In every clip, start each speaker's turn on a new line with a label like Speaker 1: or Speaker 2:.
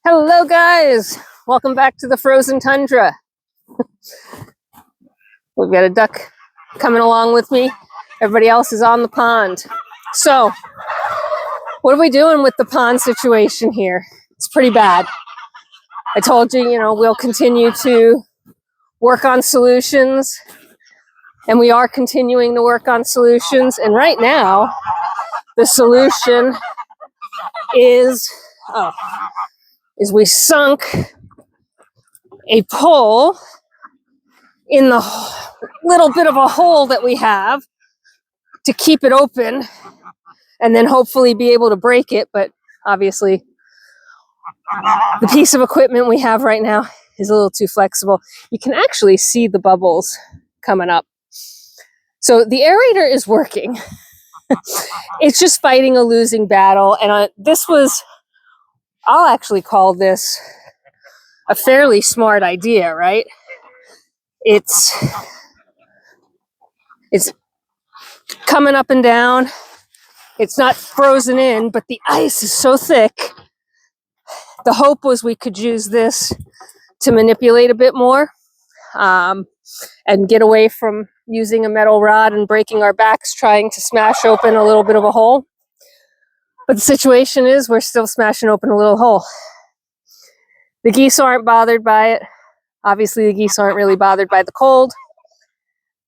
Speaker 1: Hello guys, welcome back to the frozen tundra. We've got a duck coming along with me. Everybody else is on the pond. So, what are we doing with the pond situation here? It's pretty bad. I told you, we'll continue to work on solutions, and we are continuing to work on solutions. And right now, the solution is we sunk a pole in the little bit of a hole that we have to keep it open and then hopefully be able to break it. But obviously, the piece of equipment we have right now is a little too flexible. You can actually see the bubbles coming up. So the aerator is working. It's just fighting a losing battle. And I'll actually call this a fairly smart idea, right? It's coming up and down. It's not frozen in, but the ice is so thick. The hope was we could use this to manipulate a bit more and get away from using a metal rod and breaking our backs trying to smash open a little bit of a hole. But the situation is we're still smashing open a little hole. The geese aren't bothered by it. Obviously, the geese aren't really bothered by the cold.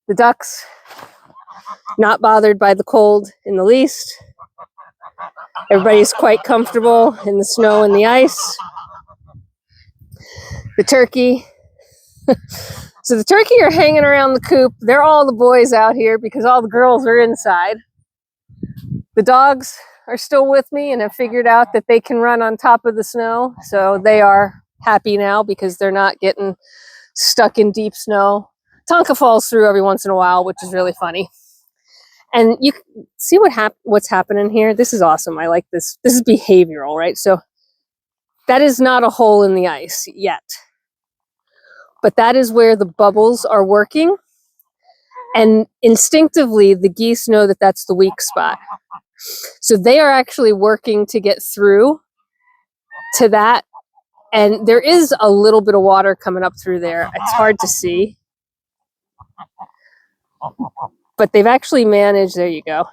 Speaker 1: The ducks, not bothered by the cold in the least. Everybody's quite comfortable in the snow and the ice. The turkey. So the turkey are hanging around the coop. They're all the boys out here because all the girls are inside. The dogs are still with me and have figured out that they can run on top of the snow. So they are happy now because they're not getting stuck in deep snow. Tonka falls through every once in a while, which is really funny. And you can see what's happening here. This is awesome. I like this. This is behavioral, right? So that is not a hole in the ice yet. But that is where the bubbles are working. And instinctively, the geese know that that's the weak spot. So they are actually working to get through to that. And there is a little bit of water coming up through there. It's hard to see. But they've actually managed, there you go,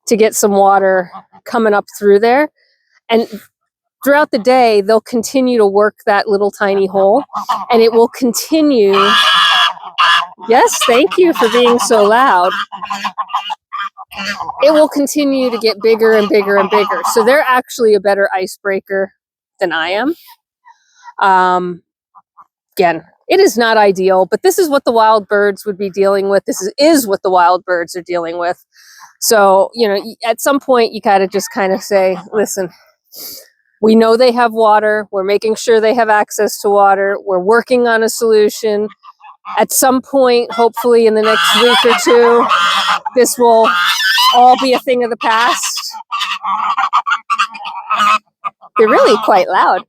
Speaker 1: to get some water coming up through there. And throughout the day, they'll continue to work that little tiny hole. And it will continue. Yes, thank you for being so loud. It will continue to get bigger and bigger and bigger. So they're actually a better icebreaker than I am. Again, it is not ideal, but this is what the wild birds would be dealing with. This is what the wild birds are dealing with. So, at some point you gotta just kind of say, listen, we know they have water. We're making sure they have access to water. We're working on a solution. At some point, hopefully in the next week or two, this will all be a thing of the past. They're really quite loud.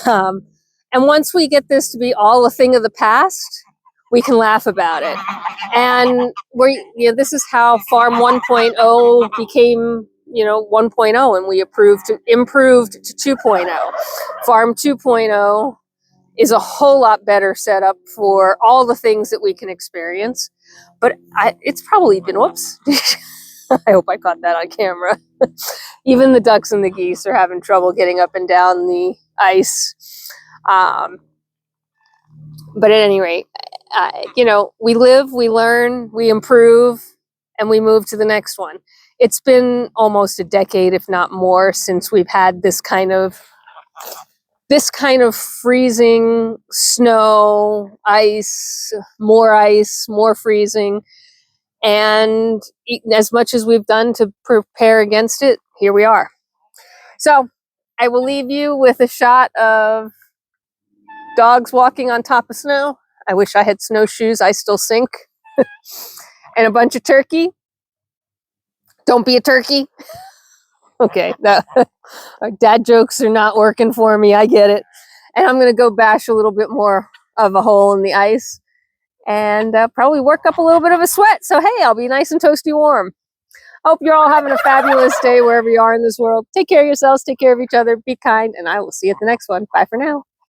Speaker 1: And once we get this to be all a thing of the past, we can laugh about it. And this is how Farm 1.0 became, 1.0, and we improved to 2.0. Farm 2.0 is a whole lot better setup for all the things that we can experience. But it's probably been, whoops. I hope I caught that on camera. Even the ducks and the geese are having trouble getting up and down the ice. But at any rate, we live, we learn, we improve, and we move to the next one. It's been almost a decade, if not more, since we've had this kind of freezing snow, ice, more freezing. And as much as we've done to prepare against it, here we are. So I will leave you with a shot of dogs walking on top of snow. I wish I had snowshoes. I still sink. And a bunch of turkey. Don't be a turkey. Okay, dad jokes are not working for me. I get it. And I'm going to go bash a little bit more of a hole in the ice and probably work up a little bit of a sweat. So, hey, I'll be nice and toasty warm. Hope you're all having a fabulous day wherever you are in this world. Take care of yourselves, take care of each other, be kind, and I will see you at the next one. Bye for now.